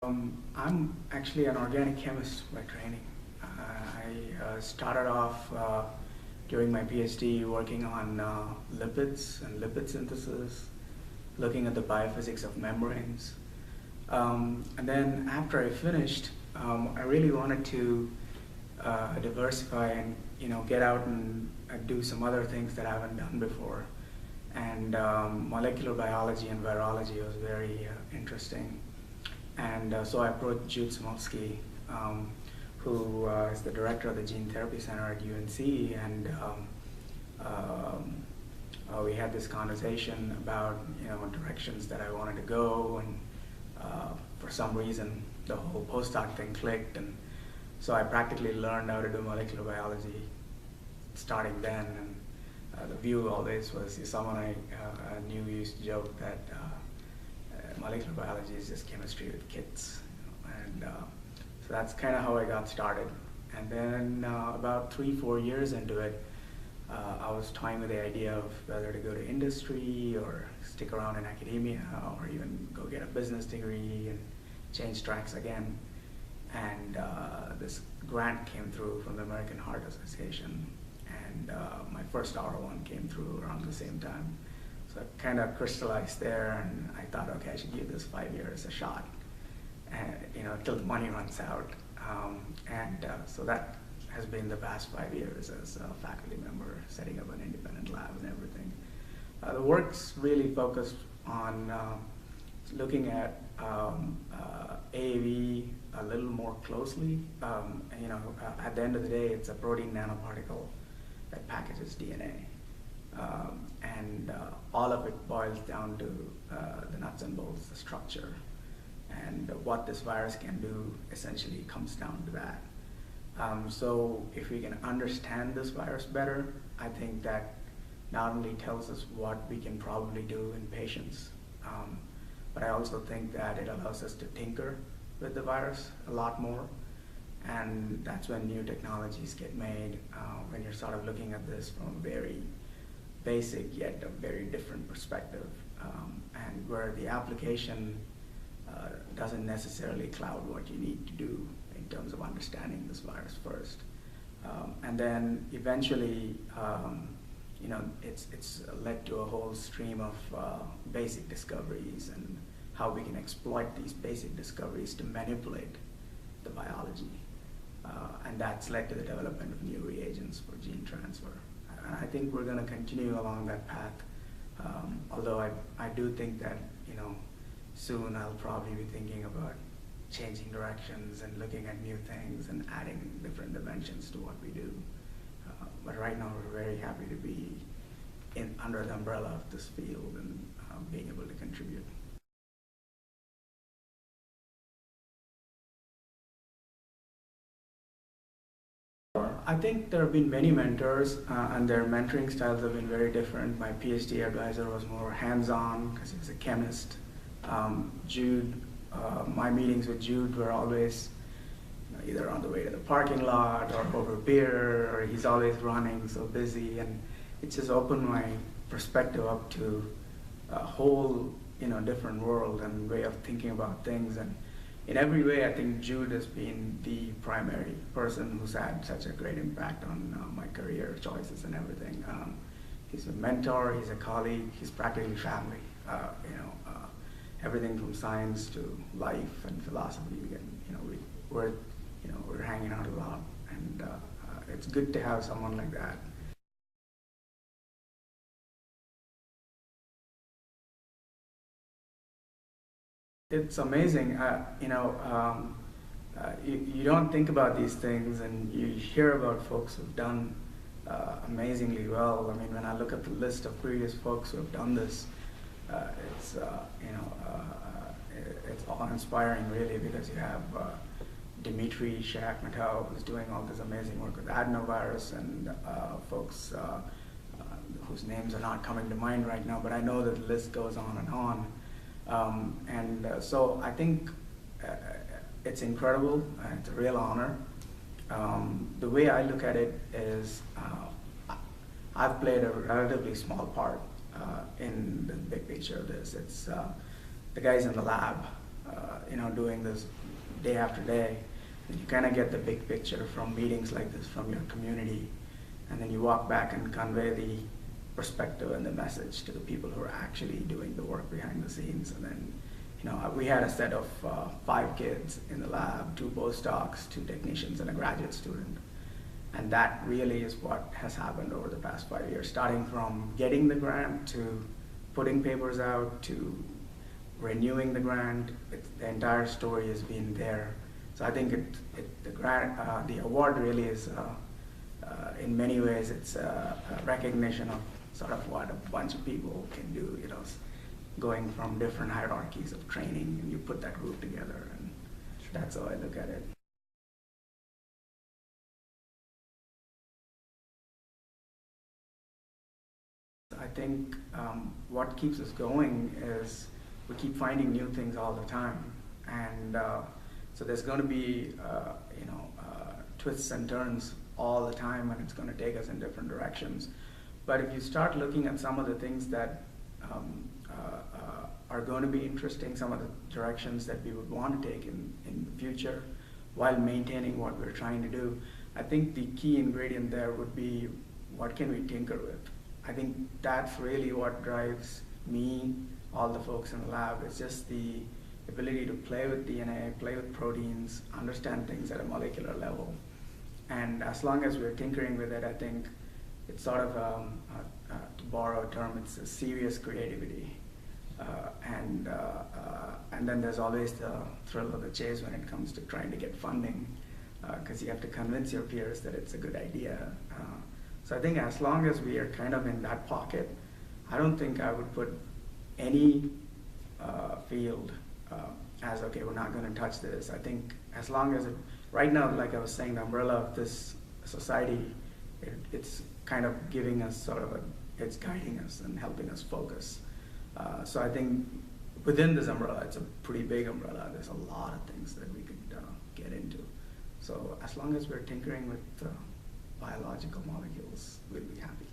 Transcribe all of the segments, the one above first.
I'm actually an organic chemist by training. I started off during my PhD working on lipids and lipid synthesis, looking at the biophysics of membranes. And then after I finished, I really wanted to diversify and get out and do some other things that I haven't done before. And molecular biology and virology was very interesting. And so I approached Jude Smolsky, who is the director of the Gene Therapy Center at UNC, and we had this conversation about directions that I wanted to go, and for some reason the whole postdoc thing clicked, and so I practically learned how to do molecular biology starting then. And the view always was, someone I knew used to joke that molecular biology is just chemistry with kids, and so that's kind of how I got started. And then about 3-4 years into it, I was toying with the idea of whether to go to industry or stick around in academia or even go get a business degree and change tracks again. And this grant came through from the American Heart Association, and my first R1 came through around the same time. So it kind of crystallized there, and I thought, okay, I should give this 5 years a shot, and till the money runs out. So that has been the past 5 years as a faculty member, setting up an independent lab and everything. The work's really focused on looking at AAV a little more closely. At the end of the day, it's a protein nanoparticle that packages DNA. And all of it boils down to the nuts and bolts, the structure. And what this virus can do essentially comes down to that. So if we can understand this virus better, I think that not only tells us what we can probably do in patients, but I also think that it allows us to tinker with the virus a lot more. And that's when new technologies get made, when you're sort of looking at this from a very basic yet a very different perspective, and where the application doesn't necessarily cloud what you need to do in terms of understanding this virus first. And then eventually, it's led to a whole stream of basic discoveries and how we can exploit these basic discoveries to manipulate the biology. And that's led to the development of new reagents for gene transfer. And I think we're going to continue along that path, although I do think that soon I'll probably be thinking about changing directions and looking at new things and adding different dimensions to what we do. But right now we're very happy to be under the umbrella of this field and being able to contribute. I think there have been many mentors, and their mentoring styles have been very different. My PhD advisor was more hands-on because he was a chemist. Jude, my meetings with Jude were always either on the way to the parking lot or over beer, or he's always running, so busy, and it just opened my perspective up to a whole different world and way of thinking about things. And in every way, I think Jude has been the primary person who's had such a great impact on my career choices and everything. He's a mentor, he's a colleague, he's practically family. Everything from science to life and philosophy, and we're hanging out a lot, and it's good to have someone like that. It's amazing, you don't think about these things, and you hear about folks who've done amazingly well. I mean, when I look at the list of previous folks who have done this, it's awe-inspiring, really, because you have Dmitry Shakhmatov, who's doing all this amazing work with adenovirus, and folks whose names are not coming to mind right now, but I know that the list goes on and on. So I think it's incredible, it's a real honor. The way I look at it is I've played a relatively small part in the big picture of this. It's the guys in the lab, doing this day after day, and you kind of get the big picture from meetings like this from your community, and then you walk back and convey the perspective and the message to the people who are actually doing the work behind the scenes. And then, we had a set of 5 kids in the lab, 2 postdocs, 2 technicians, and a graduate student. And that really is what has happened over the past 5 years, starting from getting the grant to putting papers out to renewing the grant. The entire story has been there. So I think the award really is, in many ways, it's a recognition of sort of what a bunch of people can do, going from different hierarchies of training, and you put that group together, and that's how I look at it. I think what keeps us going is we keep finding new things all the time, and so there's going to be twists and turns all the time, and it's going to take us in different directions. But if you start looking at some of the things that are going to be interesting, some of the directions that we would want to take in the future while maintaining what we're trying to do, I think the key ingredient there would be, what can we tinker with? I think that's really what drives me, all the folks in the lab. It's just the ability to play with DNA, play with proteins, understand things at a molecular level. And as long as we're tinkering with it, I think it's sort of, to borrow a term, it's a serious creativity. And then there's always the thrill of the chase when it comes to trying to get funding, because you have to convince your peers that it's a good idea. So I think as long as we are kind of in that pocket, I don't think I would put any field as, okay, we're not going to touch this. I think as long as right now, like I was saying, the umbrella of this society, it's kind of giving us sort of it's guiding us and helping us focus. So I think within this umbrella, it's a pretty big umbrella. There's a lot of things that we could get into. So as long as we're tinkering with biological molecules, we'll be happy.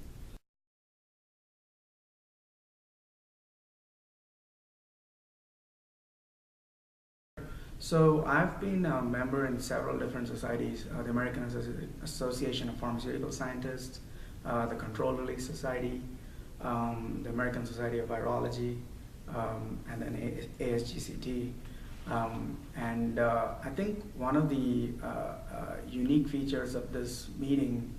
So I've been a member in several different societies, the American Association of Pharmaceutical Scientists, the Control Release Society, the American Society of Virology, and then ASGCT. I think one of the unique features of this meeting,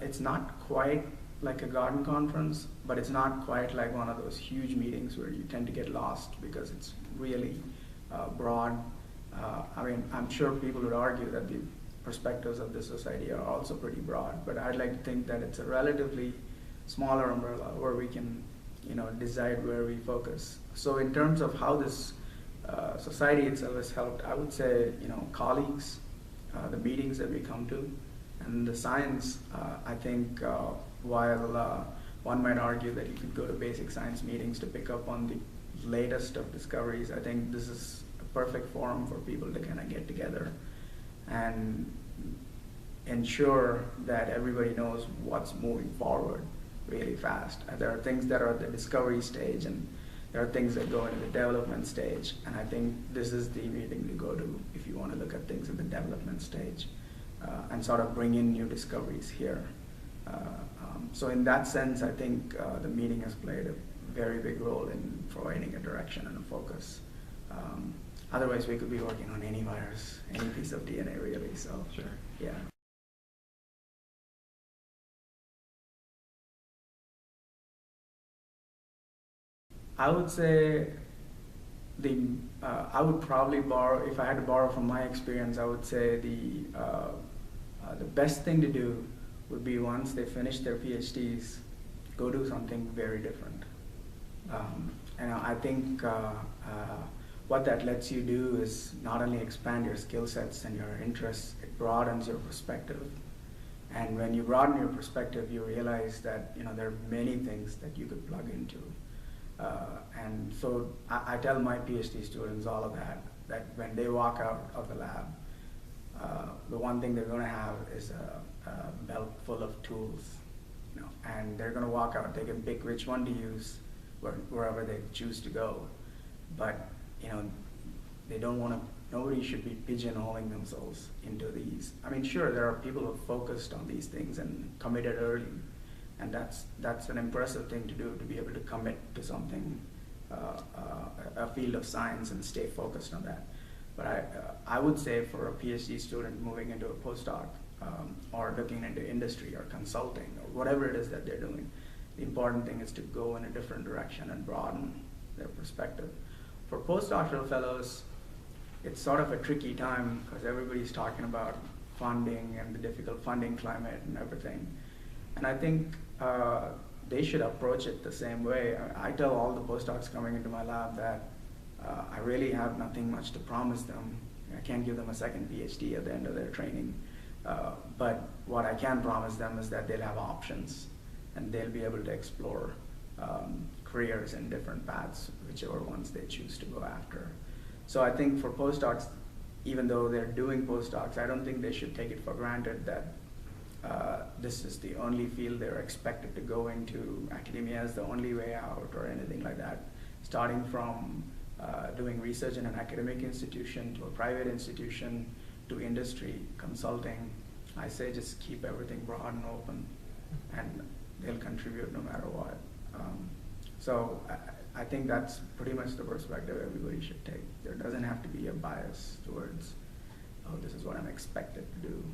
it's not quite like a garden conference, but it's not quite like one of those huge meetings where you tend to get lost because it's really broad. I mean, I'm sure people would argue that the perspectives of this society are also pretty broad, but I'd like to think that it's a relatively smaller umbrella where we can, decide where we focus. So in terms of how this society itself has helped, I would say, colleagues, the meetings that we come to, and the science. I think while one might argue that you could go to basic science meetings to pick up on the latest of discoveries, I think this is a perfect forum for people to kind of get together and ensure that everybody knows what's moving forward really fast. There are things that are at the discovery stage, and there are things that go into the development stage, and I think this is the meeting to go to if you want to look at things at the development stage and sort of bring in new discoveries here. So in that sense, I think the meeting has played a very big role in providing a direction and a focus. Otherwise, we could be working on any virus, any piece of DNA, really. So, sure. Yeah. I would say I would probably borrow, if I had to borrow from my experience, I would say the best thing to do would be, once they finish their PhDs, go do something very different. And I think what that lets you do is not only expand your skill sets and your interests, it broadens your perspective. And when you broaden your perspective, you realize that there are many things that you could plug into. And so I tell my PhD students all of that when they walk out of the lab, the one thing they're going to have is a belt full of tools, and they're going to walk out. They can pick which one to use wherever they choose to go, but they don't want to nobody should be pigeonholing themselves into these. I mean, sure, there are people who are focused on these things and committed early, and that's an impressive thing to do, to be able to commit to something, a field of science, and stay focused on that. But I would say for a PhD student moving into a postdoc, or looking into industry or consulting or whatever it is that they're doing, the important thing is to go in a different direction and broaden their perspective. For postdoctoral fellows, it's sort of a tricky time because everybody's talking about funding and the difficult funding climate and everything. And I think they should approach it the same way. I tell all the postdocs coming into my lab that I really have nothing much to promise them. I can't give them a second PhD at the end of their training. But what I can promise them is that they'll have options and they'll be able to explore careers in different paths, whichever ones they choose to go after. So I think for postdocs, even though they're doing postdocs, I don't think they should take it for granted that this is the only field they're expected to go into. Academia is the only way out or anything like that. Starting from doing research in an academic institution to a private institution to industry, consulting, I say just keep everything broad and open, and they'll contribute no matter what. So I think that's pretty much the perspective everybody should take. There doesn't have to be a bias towards, oh, this is what I'm expected to do.